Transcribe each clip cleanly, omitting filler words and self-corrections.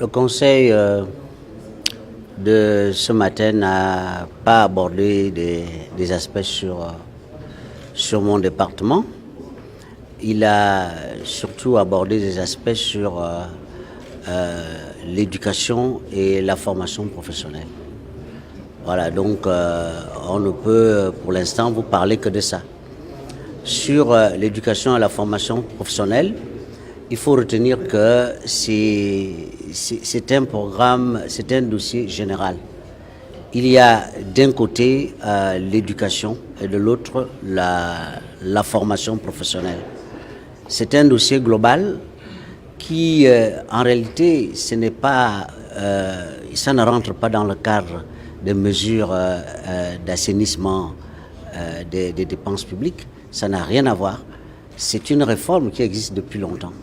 Le Conseil de ce matin n'a pas abordé des aspects sur mon département. Il a surtout abordé des aspects sur l'éducation et la formation professionnelle. Voilà, donc on ne peut pour l'instant vous parler que de ça. Sur l'éducation et la formation professionnelle, il faut retenir que c'est un programme, c'est un dossier général. Il y a d'un côté l'éducation et de l'autre la formation professionnelle. C'est un dossier global qui, en réalité, ça ne rentre pas dans le cadre des mesures d'assainissement des dépenses publiques. Ça n'a rien à voir. C'est une réforme qui existe depuis longtemps.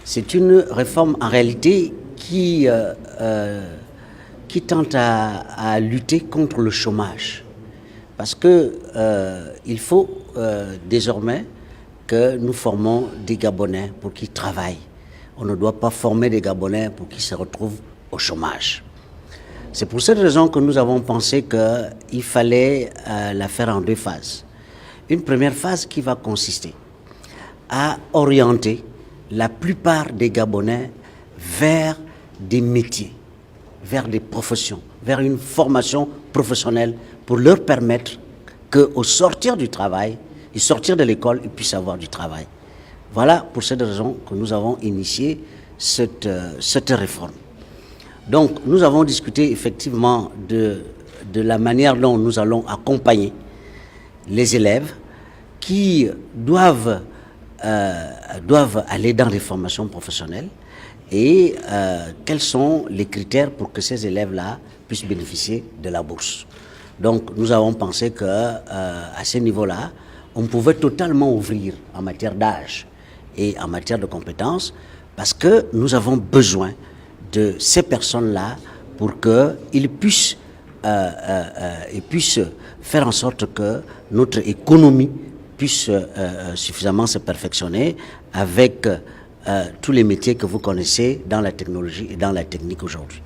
C'est une réforme en réalité qui tente à lutter contre le chômage. Parce que il faut désormais que nous formons des Gabonais pour qu'ils travaillent. On ne doit pas former des Gabonais pour qu'ils se retrouvent au chômage. C'est pour cette raison que nous avons pensé qu'il fallait la faire en deux phases. Une première phase qui va consister à orienter la plupart des Gabonais vers des métiers, vers des professions, vers une formation professionnelle pour leur permettre qu'au sortir du travail, et sortir de l'école, ils puissent avoir du travail. Voilà pour cette raison que nous avons initié cette réforme. Donc nous avons discuté effectivement de la manière dont nous allons accompagner les élèves qui doivent aller dans les formations professionnelles et quels sont les critères pour que ces élèves-là puissent bénéficier de la bourse. Donc nous avons pensé qu'à ce niveau-là, on pouvait totalement ouvrir en matière d'âge et en matière de compétences parce que nous avons besoin de ces personnes-là pour qu'ils puissent faire en sorte que notre économie puisse suffisamment se perfectionner avec tous les métiers que vous connaissez dans la technologie et dans la technique aujourd'hui.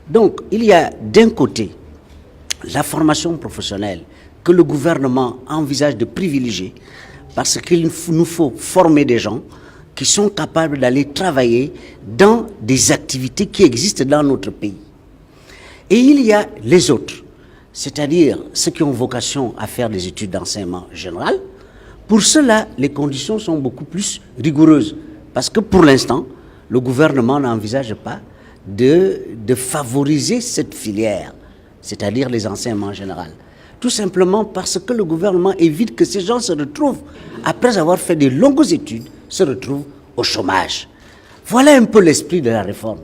Donc, il y a d'un côté la formation professionnelle que le gouvernement envisage de privilégier parce qu'il nous faut former des gens qui sont capables d'aller travailler dans des activités qui existent dans notre pays. Et il y a les autres, c'est-à-dire ceux qui ont vocation à faire des études d'enseignement général. Pour cela, les conditions sont beaucoup plus rigoureuses parce que pour l'instant, le gouvernement n'envisage pas de favoriser cette filière, c'est-à-dire les enseignements généraux. Tout simplement parce que le gouvernement évite que ces gens se retrouvent, après avoir fait de longues études, se retrouvent au chômage. Voilà un peu l'esprit de la réforme.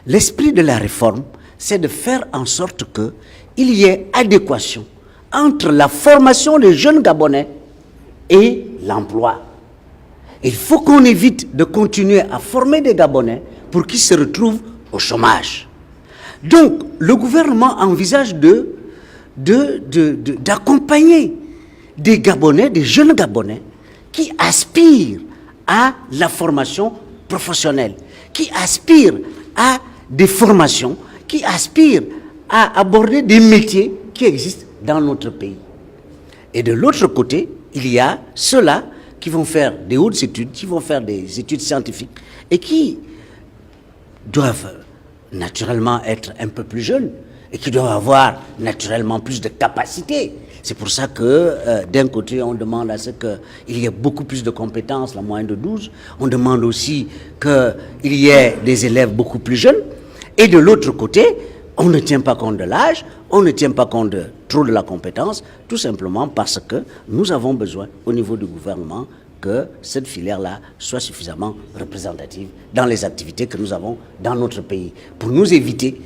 L'esprit de la réforme, c'est de faire en sorte qu'il y ait adéquation entre la formation des jeunes Gabonais et l'emploi. Il faut qu'on évite de continuer à former des Gabonais pour qu'ils se retrouvent au chômage. Donc, le gouvernement envisage d'accompagner des Gabonais, des jeunes Gabonais qui aspirent à la formation professionnelle, qui aspirent à des formations, qui aspirent à aborder des métiers qui existent dans notre pays. Et de l'autre côté, il y a ceux-là qui vont faire des hautes études, qui vont faire des études scientifiques et qui doivent naturellement être un peu plus jeunes et qui doivent avoir naturellement plus de capacités. C'est pour ça que d'un côté, on demande à ce qu'il y ait beaucoup plus de compétences, la moyenne de 12. On demande aussi qu'il y ait des élèves beaucoup plus jeunes. Et de l'autre côté, on ne tient pas compte de l'âge, on ne tient pas compte trop de la compétence, tout simplement parce que nous avons besoin, au niveau du gouvernement, que cette filière-là soit suffisamment représentative dans les activités que nous avons dans notre pays, pour nous éviter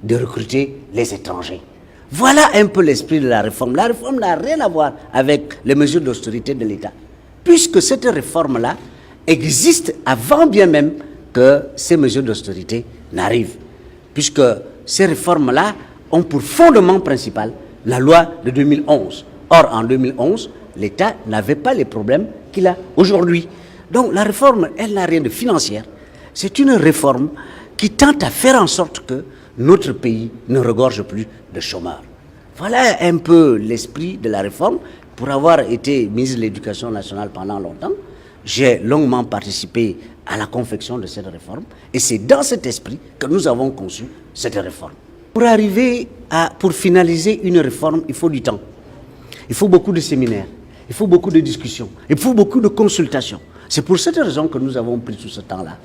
de recruter les étrangers. Voilà un peu l'esprit de la réforme. La réforme n'a rien à voir avec les mesures d'austérité de l'État, puisque cette réforme-là existe avant bien même que ces mesures d'austérité n'arrivent, puisque ces réformes-là ont pour fondement principal la loi de 2011. Or, en 2011, l'État n'avait pas les problèmes qu'il a aujourd'hui. Donc, la réforme, elle n'a rien de financière. C'est une réforme qui tente à faire en sorte que notre pays ne regorge plus de chômeurs. Voilà un peu l'esprit de la réforme. Pour avoir été ministre de l'Éducation nationale pendant longtemps, j'ai longuement participé à la confection de cette réforme et c'est dans cet esprit que nous avons conçu cette réforme. Pour finaliser une réforme, il faut du temps. Il faut beaucoup de séminaires, il faut beaucoup de discussions, il faut beaucoup de consultations. C'est pour cette raison que nous avons pris tout ce temps-là,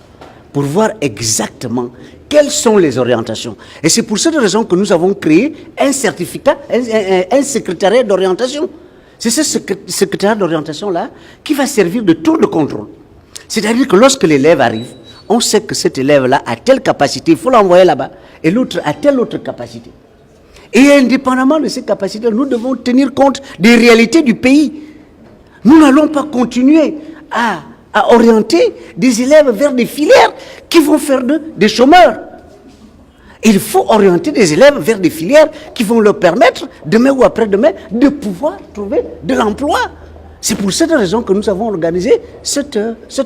pour voir exactement quelles sont les orientations. Et c'est pour cette raison que nous avons créé un certificat, un secrétariat d'orientation. C'est ce secrétariat d'orientation-là qui va servir de tour de contrôle. C'est-à-dire que lorsque l'élève arrive, on sait que cet élève-là a telle capacité, il faut l'envoyer là-bas, et l'autre a telle autre capacité. Et indépendamment de ces capacités, nous devons tenir compte des réalités du pays. Nous n'allons pas continuer à orienter des élèves vers des filières qui vont faire des chômeurs. Il faut orienter des élèves vers des filières qui vont leur permettre, demain ou après-demain, de pouvoir trouver de l'emploi. C'est pour cette raison que nous avons organisé cette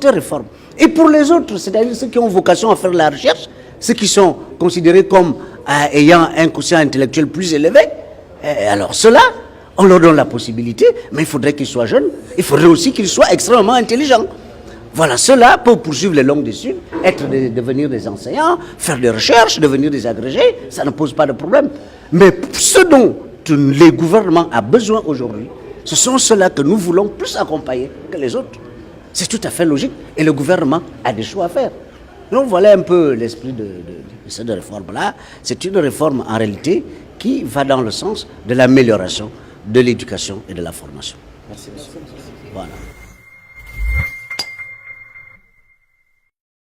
réforme. Et pour les autres, c'est-à-dire ceux qui ont vocation à faire de la recherche, ceux qui sont considérés comme ayant un quotient intellectuel plus élevé, alors ceux-là, on leur donne la possibilité, mais il faudrait qu'ils soient jeunes, il faudrait aussi qu'ils soient extrêmement intelligents. Voilà, ceux-là peuvent poursuivre les longues études, devenir des enseignants, faire des recherches, devenir des agrégés, ça ne pose pas de problème. Mais ce dont les gouvernements ont besoin aujourd'hui, ce sont ceux-là que nous voulons plus accompagner que les autres. C'est tout à fait logique et le gouvernement a des choix à faire. Donc voilà un peu l'esprit de cette réforme-là. C'est une réforme en réalité qui va dans le sens de l'amélioration de l'éducation et de la formation. Merci, monsieur. Voilà.